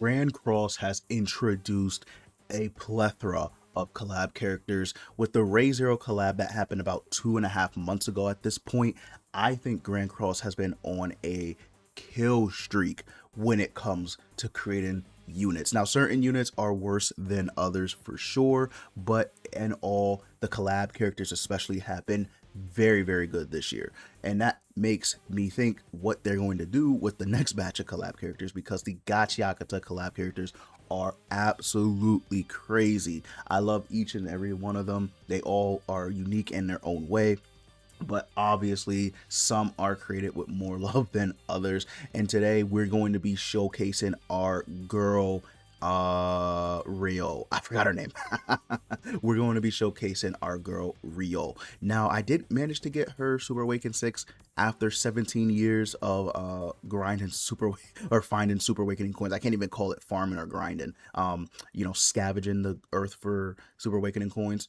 Grand Cross has introduced a plethora of collab characters. With the Ray Zero collab that happened about 2.5 months ago at this point, I think Grand Cross has been on a kill streak when it comes to creating units. Now, certain units are worse than others for sure, but in all, the collab characters especially have been very, very good this year. And that makes me think what they're going to do with the next batch of collab characters, because the Gachiakuta collab characters are absolutely crazy. I love each and every one of them. They all are unique in their own way, but obviously some are created with more love than others. And today we're going to be showcasing our girl Riyo. I forgot her name. We're going to be showcasing our girl Riyo. Now, I did manage to get her Super Awaken 6 after 17 years of grinding super, or finding Super Awakening coins. I can't even call it farming or grinding. Scavenging the earth for Super Awakening coins.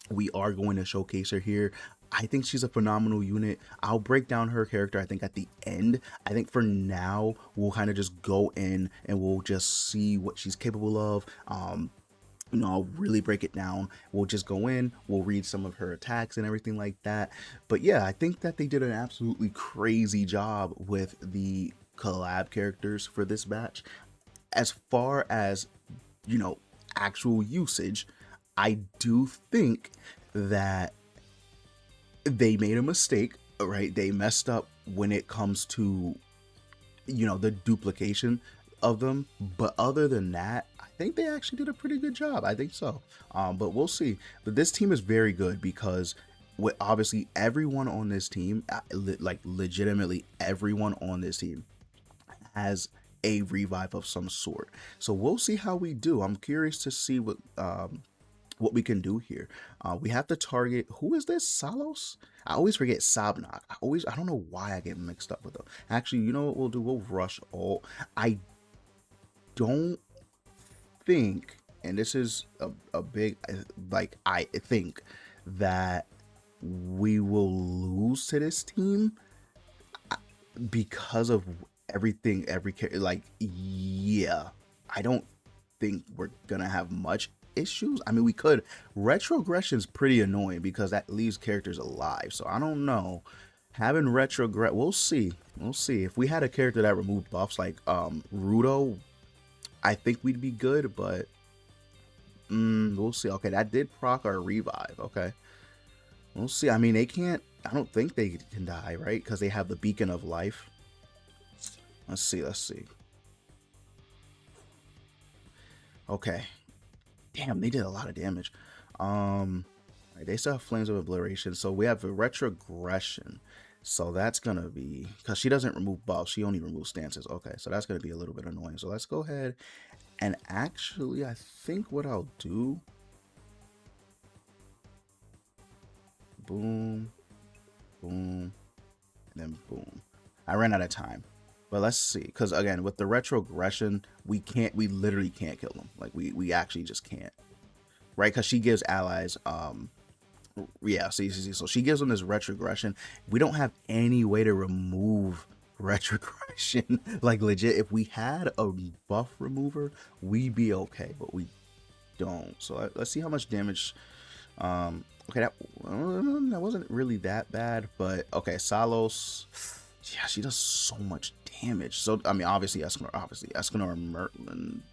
We are going to showcase her here. I think she's a phenomenal unit. I'll break down her character, I think, at the end. I think for now, we'll kind of just go in and we'll just see what she's capable of. I'll really break it down. We'll just go in, we'll read some of her attacks and everything like that. But yeah, I think that they did an absolutely crazy job with the collab characters for this batch. As far as, actual usage, I do think that they made a mistake, right? They messed up when it comes to, the duplication of them. But other than that, I think they actually did a pretty good job. I think so. But we'll see. But this team is very good because with obviously everyone on this team, like legitimately everyone on this team has a revive of some sort. So we'll see how we do. I'm curious to see what we can do here. We have to target, who is this? Salos? I always forget Sabnak. I don't know why I get mixed up with them. Actually, you know what we'll do? We'll rush all. I don't think, and this is a big, like, I think that we will lose to this team because of everything, yeah, I don't think we're gonna have much issues. I mean, we could. Retrogression's pretty annoying because that leaves characters alive. So I don't know. Having retrogress, we'll see. We'll see. If we had a character that removed buffs like Rudo, I think we'd be good, but we'll see. Okay, that did proc our revive. Okay. We'll see. I mean, they can't, I don't think they can die, right? Because they have the beacon of life. Let's see. Okay. Damn, they did a lot of damage. They still have flames of obliteration, so we have a retrogression. So that's gonna be, because she doesn't remove buffs, she only removes stances. Okay, so that's gonna be a little bit annoying. So let's go ahead and actually, I think what I'll do, boom, boom, and then boom. I ran out of time. But let's see, because again, with the retrogression, we literally can't kill them. Like we actually just can't, right? Because she gives allies, yeah, see, so she gives them this retrogression. We don't have any way to remove retrogression. Like legit, if we had a buff remover, we'd be okay, but we don't. So let's see how much damage. Okay, that wasn't really that bad, but okay, Salos. Yeah, she does so much damage. So, I mean, obviously Escanor and Merlin.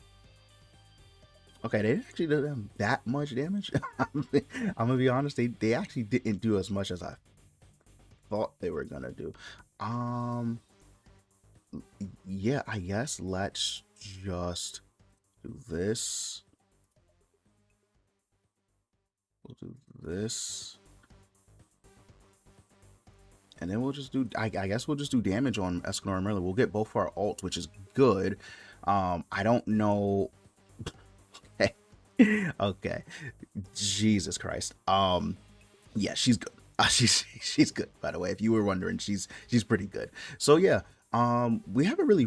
Okay, they actually did that much damage. I'm gonna be honest, they actually didn't do as much as I thought they were gonna do. Yeah, I guess let's just do this. We'll do this. And then we'll just do, I guess we'll just do damage on Escanor and Merlin. We'll get both our ults, which is good. I don't know. Okay. Okay. Jesus Christ. Yeah, she's good. She's good, by the way. If you were wondering, she's pretty good. So yeah, we haven't really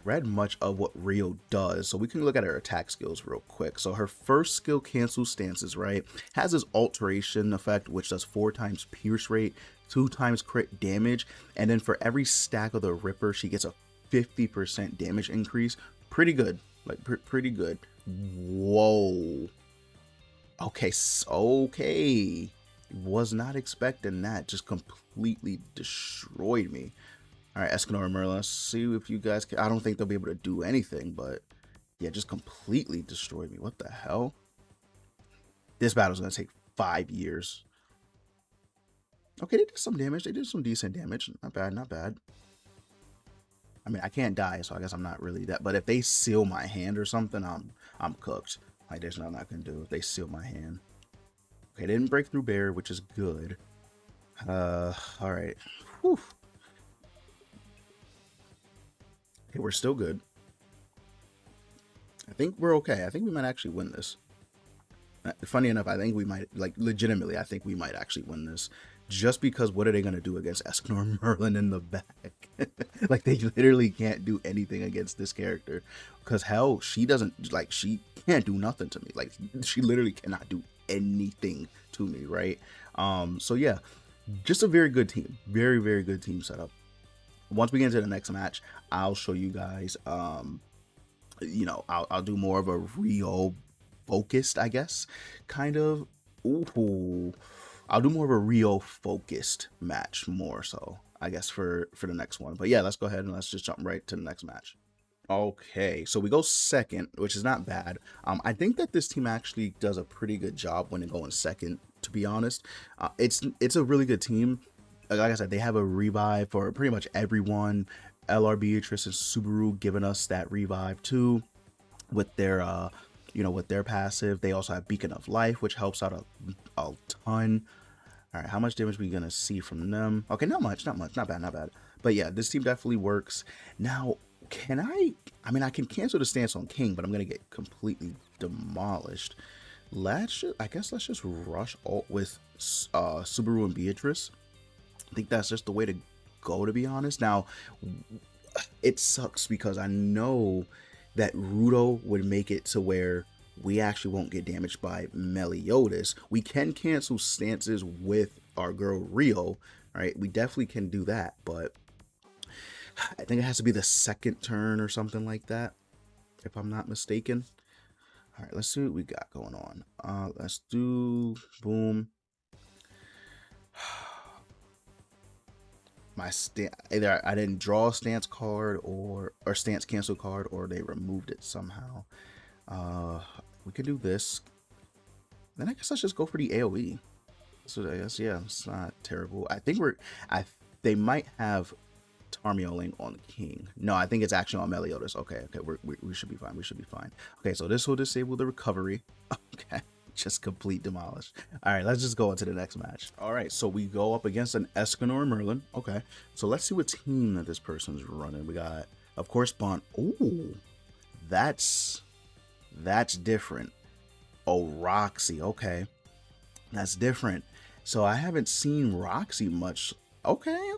read much of what Riyo does, so we can look at her attack skills real quick. So her first skill, cancel stances, right, has this alteration effect, which does 4 times pierce rate, 2 times crit damage, and then for every stack of the Ripper, she gets a 50% damage increase. Pretty good. Like pretty good. Whoa. Okay, okay. Was not expecting that. Just completely destroyed me. All right, Escanor and Merlin. Let's see if you guys can. I don't think they'll be able to do anything, but yeah, just completely destroyed me. What the hell? This battle's gonna take 5 years. Okay, they did some damage. They did some decent damage. Not bad, not bad. I mean, I can't die, so I guess I'm not really that. But if they seal my hand or something, I'm cooked. Like, there's nothing I can do if they seal my hand. Okay, they didn't break through barrier, which is good. All right. Whew. Okay, we're still good. I think we're okay. I think we might actually win this. Funny enough, I think we might, like, legitimately, I think we might actually win this. Just because what are they going to do against Escanor and Merlin in the back? Like, they literally can't do anything against this character. Because, hell, she doesn't, like, she can't do nothing to me. Like, she literally cannot do anything to me, right? So, yeah, just a very good team. Very, very good team setup. Once we get into the next match, I'll show you guys, you know, I'll do more of a Riyo focused, I guess, kind of. Ooh, I'll do more of a Riyo focused match, more so, I guess, for the next one. But yeah, let's go ahead and let's just jump right to the next match. Okay, so we go second, which is not bad. I think that this team actually does a pretty good job when they go in second, to be honest. It's a really good team. Like I said, they have a revive for pretty much everyone. LR Beatrice and Subaru giving us that revive too with their you know, with their passive. They also have Beacon of Life, which helps out a ton. All right, how much damage are we gonna see from them? Okay, not much, not bad, not bad. But yeah, this team definitely works. Now, can I mean, I can cancel the stance on King, but I'm gonna get completely demolished. I guess let's just rush alt with Subaru and Beatrice. I think that's just the way to go, to be honest. Now, it sucks because I know that Rudo would make it to where we actually won't get damaged by Meliodas. We can cancel stances with our girl Riyo, right? We definitely can do that, but I think it has to be the second turn or something like that, if I'm not mistaken. All right, let's see what we got going on. Let's do boom. My either I didn't draw a stance card or stance cancel card, or they removed it somehow. We could do this. Then I guess let's just go for the AoE. So I guess, yeah, it's not terrible. I think they might have Tarmioling on King. No, I think it's actually on Meliodas. Okay, we should be fine. We should be fine. Okay, so this will disable the recovery. Okay. Just complete demolished. All right, let's just go into the next match. All right, so we go up against an Escanor and Merlin. Okay, so let's see what team that this person's running. We got, of course, Bond. Oh, that's different. Oh, Roxy. Okay, that's different. So I haven't seen Roxy much. Okay,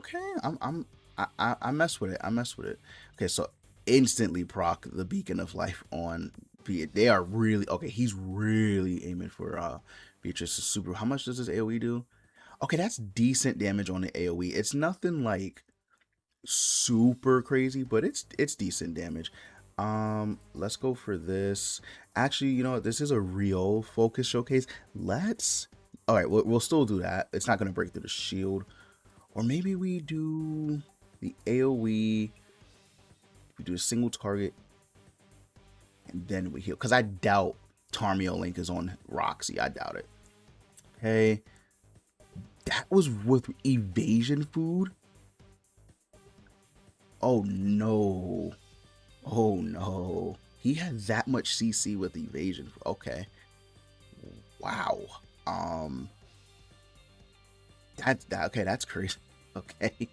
I mess with it. I mess with it. Okay, so instantly proc the Beacon of Life on. They are really okay. He's really aiming for Beatrice's super. How much does his AoE do? Okay, that's decent damage on the AoE. It's nothing like super crazy, but it's decent damage. Let's go for this. Actually, you know what? This is a real focus showcase. All right, we'll still do that. It's not gonna break through the shield, or maybe we do the AoE. We do a single target. And then we heal, because I doubt Tarmio Link is on Roxy. I doubt it. Okay, that was with evasion food. Oh no, oh no, he had that much CC with evasion. Okay, wow. Okay, that's crazy. Okay,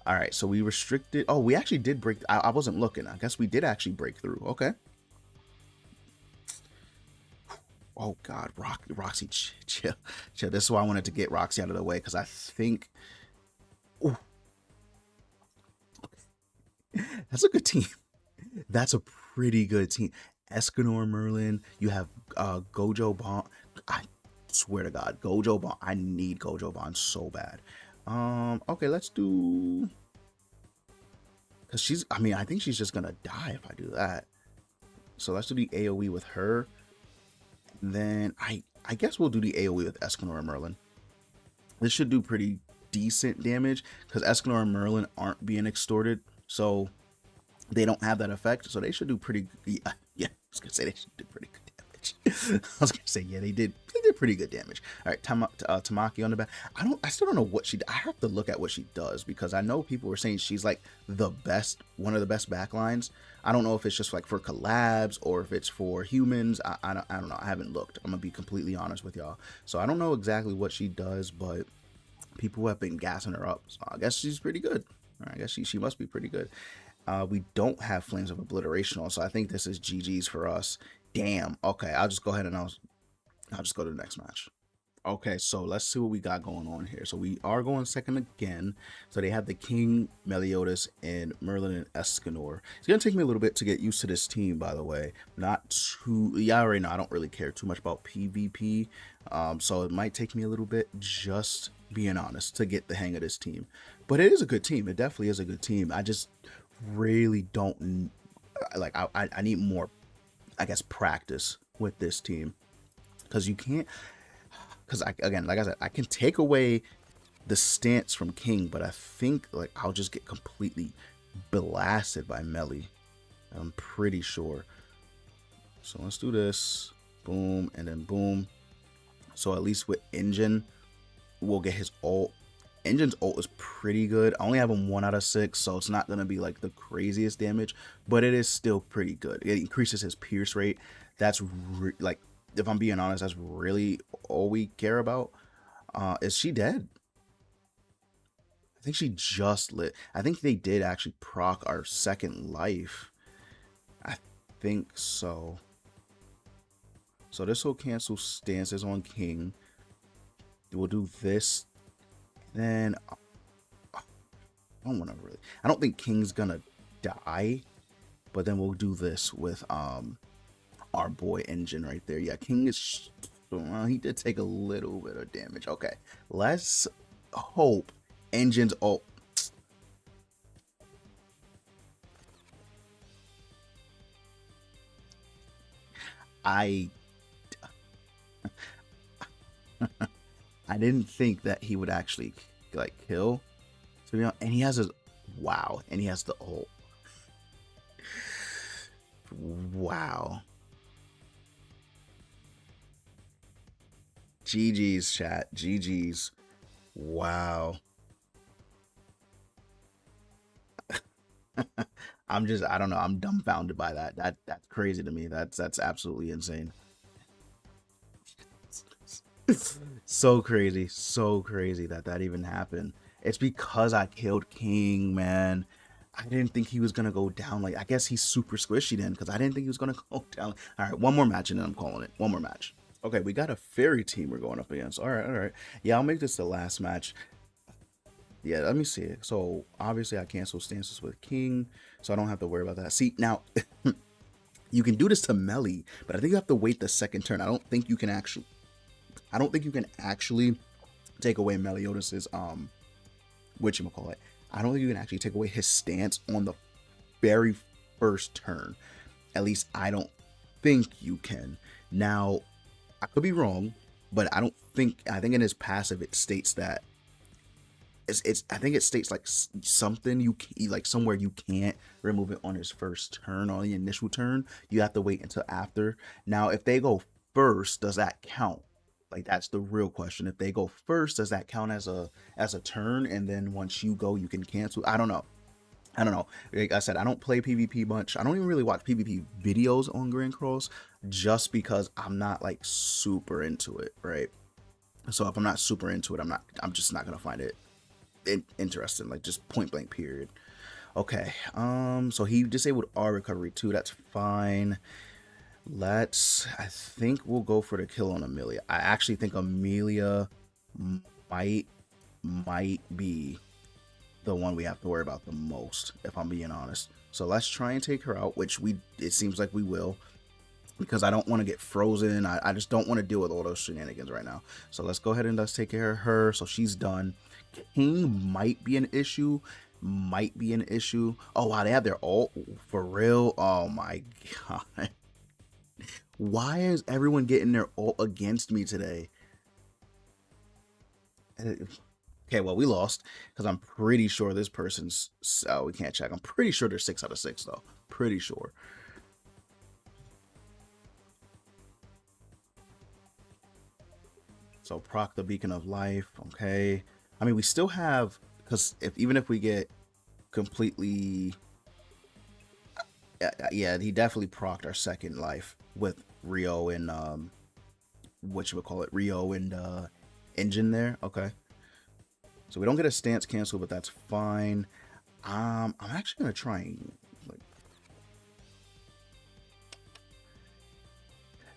all right. So we restricted. Oh, we actually did break. I wasn't looking. I guess we did actually break through. Okay. Oh God, Roxy, chill. This is why I wanted to get Roxy out of the way, because I think, ooh, that's a good team. That's a pretty good team. Escanor Merlin. You have Gojo Bond. I swear to God, Gojo Bond. I need Gojo Bond so bad. Okay, let's do. Cause she's. I mean, I think she's just gonna die if I do that. So let's do the AoE with her. Then I guess we'll do the AoE with Escanor and Merlin. This should do pretty decent damage because Escanor and Merlin aren't being extorted, so they don't have that effect. So they should do pretty. Yeah, I was gonna say they should do pretty good damage. I was gonna say yeah, they did pretty good damage. All right, Tamaki on the back. I still don't know what she. I have to look at what she does because I know people were saying she's like the best, one of the best backlines. I don't know if it's just like for collabs or if it's for humans. I don't know. I haven't looked. I'm gonna be completely honest with y'all. So I don't know exactly what she does, but people have been gassing her up. So I guess she's pretty good. I guess she must be pretty good. We don't have Flames of Obliteration on, so I think this is GG's for us. Damn. Okay, I'll just go ahead and I'll just go to the next match. Okay, so let's see what we got going on here. So we are going second again. So they have the King, Meliodas, and Merlin and Escanor. It's gonna take me a little bit to get used to this team, by the way. Not too, yeah, right now I don't really care too much about PvP. So it might take me a little bit, just being honest, to get the hang of this team. But it is a good team. It definitely is a good team. I just really don't like. I need more, I guess, practice with this team because you can't. Because again, like I said, I can take away the stance from King, but I think like I'll just get completely blasted by Melly. I'm pretty sure. So let's do this. Boom, and then boom. So at least with Enjin, we'll get his ult. Enjin's ult is pretty good. I only have him 1 out of 6, so it's not going to be like the craziest damage, but it is still pretty good. It increases his pierce rate. That's like, if I'm being honest, that's really all we care about. Is she dead? I think she just lit. I think they did actually proc our second life. I think so. So this will cancel stances on King. We'll do this. Then I don't want to really. I don't think King's gonna die, but then we'll do this with our boy Enjin right there. Yeah, King is. He did take a little bit of damage. Okay, let's hope Enjin's ult. I didn't think that he would actually like kill. So you know, and he has his wow, and he has the ult. Wow. GG's chat. GG's. Wow. I don't know. I'm dumbfounded by that. That's crazy to me. That's absolutely insane. So crazy that even happened. It's because I killed King, man. I didn't think he was gonna go down. Like, I guess he's super squishy then, because I didn't think he was gonna go down. All right, one more match and then I'm calling it. One more match. Okay, we got a fairy team we're going up against. All right. Yeah, I'll make this the last match. Yeah, let me see it. So obviously I cancel stances with King, so I don't have to worry about that. See, now you can do this to Melly, but I think you have to wait the second turn. I don't think you can actually take away Meliodas's whatchamacallit. I don't think you can actually take away his stance on the very first turn. At least I don't think you can. Now, I could be wrong, but I think in his passive it states that I think it states like something like somewhere you can't remove it on his first turn, on the initial turn. You have to wait until after. Now, if they go first, does that count? Like, that's the real question. If they go first, does that count as a turn? And then once you go, you can cancel. I don't know. Like I said, I don't play PvP much. I don't even really watch PvP videos on Grand Cross just because I'm not like super into it, right? So if I'm not super into it, I'm just not gonna find it interesting, like just point blank period. Okay, so he disabled our recovery too. That's fine. I think we'll go for the kill on Amelia. I actually think Amelia might be the one we have to worry about the most, if I'm being honest. So let's try and take her out, which it seems like we will, because I don't want to get frozen. I just don't want to deal with all those shenanigans right now. So let's go ahead and let's take care of her. So she's done. King might be an issue. Oh wow, they have their ult for real. Oh my god. Why is everyone getting their ult against me today? Okay, well, we lost because I'm pretty sure this person's. Oh, we can't check. I'm pretty sure they're 6 out of 6, though. Pretty sure. So, proc the Beacon of Life. Okay. I mean, we still have. Because even if we get completely. Yeah, he definitely procced our second life with Riyo and. What you would call it? Riyo and Enjin there. Okay. So we don't get a stance cancel, but that's fine. I'm actually gonna try and like,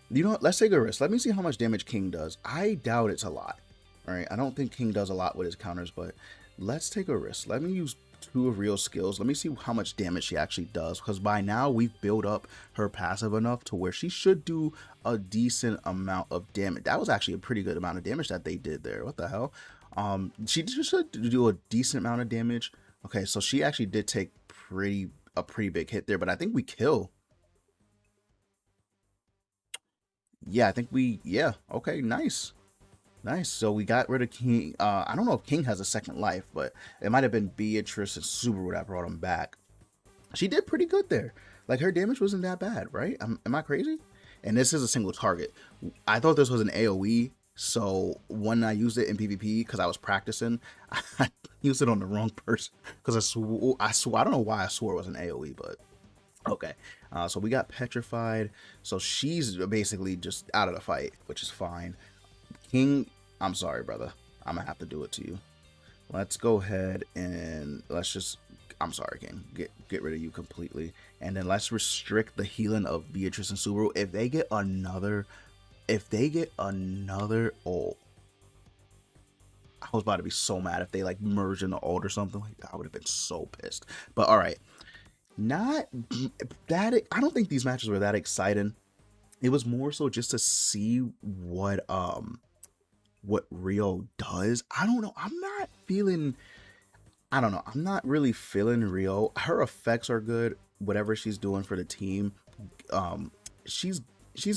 you know what? Let's take a risk. Let me see how much damage King does. I doubt it's a lot. All right, I don't think King does a lot with his counters, but let's take a risk. Let me use 2 of Rio's skills. Let me see how much damage she actually does, because by now we've built up her passive enough to where she should do a decent amount of damage. That was actually a pretty good amount of damage that they did there. What the hell? She just should do a decent amount of damage. Okay, so she actually did take a pretty big hit there, but I think we kill. Yeah, I think yeah, okay, nice. Nice. So we got rid of King. I don't know if King has a second life, but it might have been Beatrice and Subaru that brought him back. She did pretty good there. Like, her damage wasn't that bad, right? Am I crazy? And this is a single target. I thought this was an AoE, so when I used it in PvP, because I was practicing, I used it on the wrong person. Because I don't know why I swore it was an AoE, but okay. So we got petrified. So she's basically just out of the fight, which is fine. King, I'm sorry, brother. I'm gonna have to do it to you. Let's go ahead and let's just. I'm sorry, King. Get rid of you completely, and then let's restrict the healing of Beatrice and Subaru. If they get another ult, I was about to be so mad if they like merge in the ult or something like that. I would have been so pissed. But all right, not that. I don't think these matches were that exciting. It was more so just to see what Riyo does. I don't know. I don't know. I'm not really feeling Riyo. Her effects are good. Whatever she's doing for the team, she's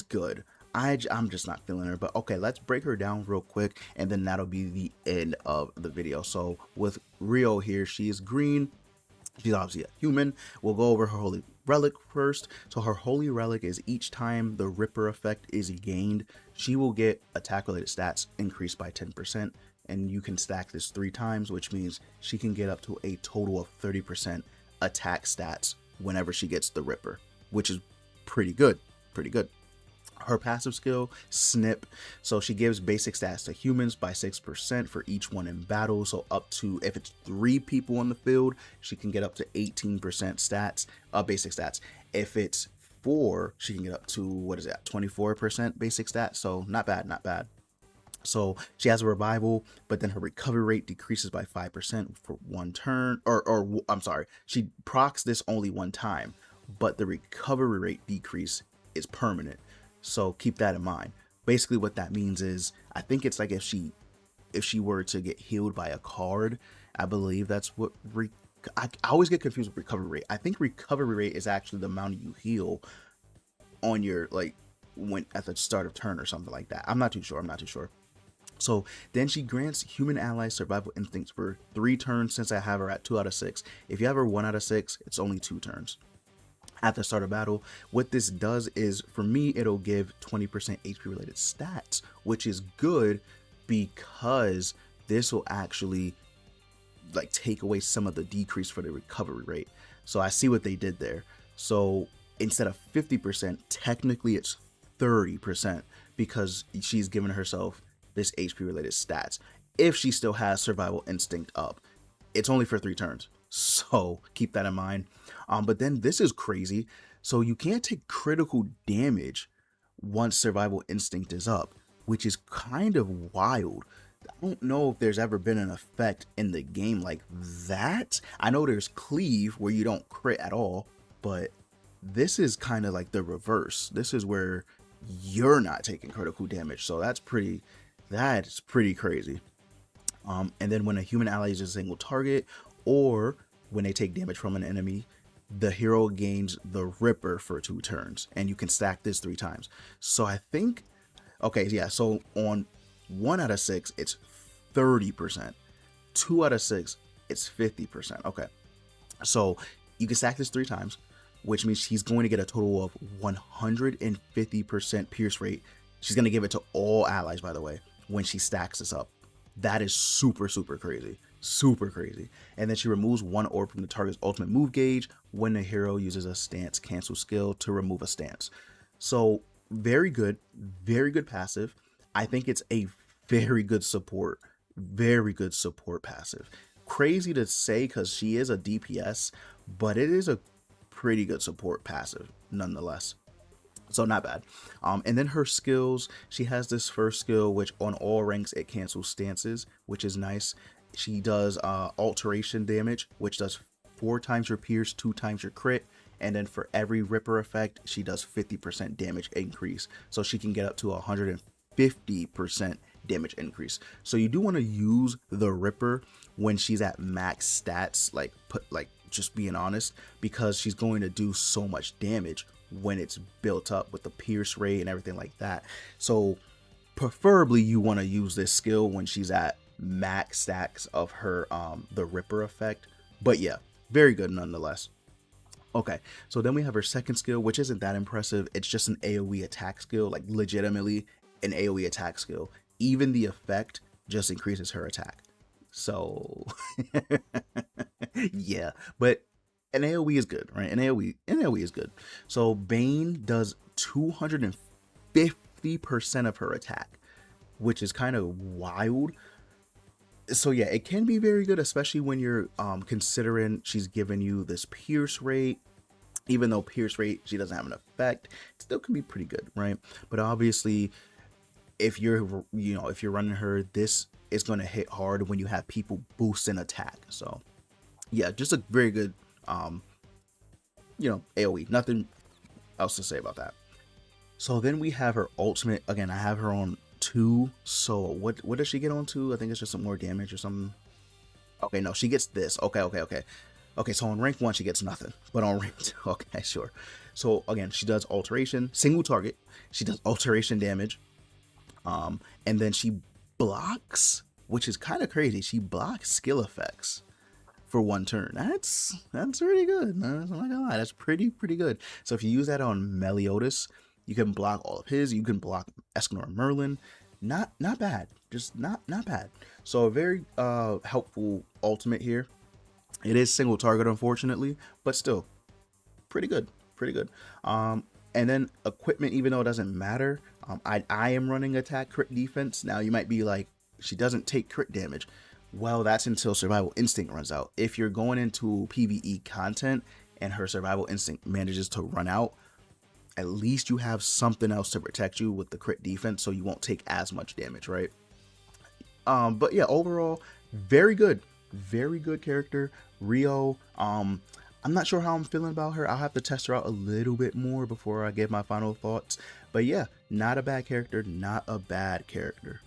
good. I'm just not feeling her. But okay, let's break her down real quick, and then that'll be the end of the video. So with Riyo here, she is green. She's obviously a human. We'll go over her holy relic first. So her holy relic is each time the Ripper effect is gained, she will get attack related stats increased by 10%, and you can stack this 3 times, which means she can get up to a total of 30% attack stats whenever she gets the Ripper, which is pretty good. Her passive skill, Snip, so she gives basic stats to humans by 6% for each one in battle. So up to, if it's 3 people on the field, she can get up to 18% stats, basic stats. If it's 4, she can get up to, what is that, 24% basic stats. So not bad. So she has a revival, but then her recovery rate decreases by 5% for 1 turn, or I'm sorry, she procs this only 1 time, but the recovery rate decrease is permanent. So keep that in mind. Basically what that means is, I think it's like if she were to get healed by a card, I believe that's what I always get confused with recovery rate. I think recovery rate is actually the amount you heal on your, like, when at the start of turn or something like that. I'm not too sure. So then she grants human allies survival instincts for 3 turns, since I have her at 2 out of 6. If you have her 1 out of 6, it's only 2 turns. At the start of battle, what this does is, for me, it'll give 20% HP related stats, which is good because this will actually like take away some of the decrease for the recovery rate. So I see what they did there. So instead of 50%, technically it's 30%, because she's given herself this HP related stats. If she still has survival instinct up, it's only for 3 turns. So keep that in mind. But then this is crazy. So you can't take critical damage once survival instinct is up, which is kind of wild. I don't know if there's ever been an effect in the game like that. I know there's cleave where you don't crit at all, but this is kind of like the reverse. This is where you're not taking critical damage. So that's pretty crazy. And then when a human ally is a single target, or when they take damage from an enemy, the hero gains the Ripper for 2 turns, and you can stack this 3 times. So I think, okay, yeah, so on 1 out of 6, it's 30%. 2 out of 6, it's 50%. Okay, so you can stack this 3 times, which means she's going to get a total of 150% pierce rate. She's going to give it to all allies, by the way, when she stacks this up. That is super, super crazy. Super crazy. And then she removes 1 orb from the target's ultimate move gauge when the hero uses a stance cancel skill to remove a stance. So very good passive. I think it's a very good support passive. Crazy to say because she is a DPS, but it is a pretty good support passive nonetheless. So not bad. And then her skills, she has this first skill, which on all ranks it cancels stances, which is nice. She does alteration damage, which does 4 times your pierce, 2 times your crit, and then for every Ripper effect, she does 50% damage increase. So she can get up to 150% damage increase. So you do want to use the Ripper when she's at max stats, just being honest, because she's going to do so much damage when it's built up with the pierce rate and everything like that. So preferably you want to use this skill when she's at max stacks of her the Ripper effect. But yeah, very good nonetheless. Okay, so then we have her second skill, which isn't that impressive. It's just an AoE attack skill, like legitimately an AoE attack skill. Even the effect just increases her attack. So yeah, but an AoE is good, right? An AoE is good. So Bane does 250% of her attack, which is kind of wild. So yeah, it can be very good, especially when you're considering she's giving you this pierce rate. Even though pierce rate, she doesn't have an effect, it still can be pretty good, right? But obviously, if you're running her, this is going to hit hard when you have people boosting attack. So yeah, just a very good AoE. Nothing else to say about that. So then we have her ultimate. Again, I have her on 2. So what does she get on 2? I think it's just some more damage or something. Okay, no, she gets this. Okay, so on rank 1 she gets nothing, but on rank 2, okay, sure. So again, she does alteration, single target. She does alteration damage, and then she blocks, which is kind of crazy. She blocks skill effects for 1 turn. That's really good. I'm not gonna lie, that's pretty good. So if you use that on Meliodas, you can block all of his. You can block Escanor and Merlin. Not bad. Just not bad. So a very helpful ultimate here. It is single target, unfortunately, but still pretty good. And then equipment, even though it doesn't matter, I am running attack crit defense. Now you might be like, she doesn't take crit damage. Well, that's until survival instinct runs out. If you're going into PvE content and her survival instinct manages to run out, at least you have something else to protect you with the crit defense, so you won't take as much damage, right? But yeah, overall, very good character. Riyo, I'm not sure how I'm feeling about her. I'll have to test her out a little bit more before I give my final thoughts. But yeah, not a bad character, not a bad character.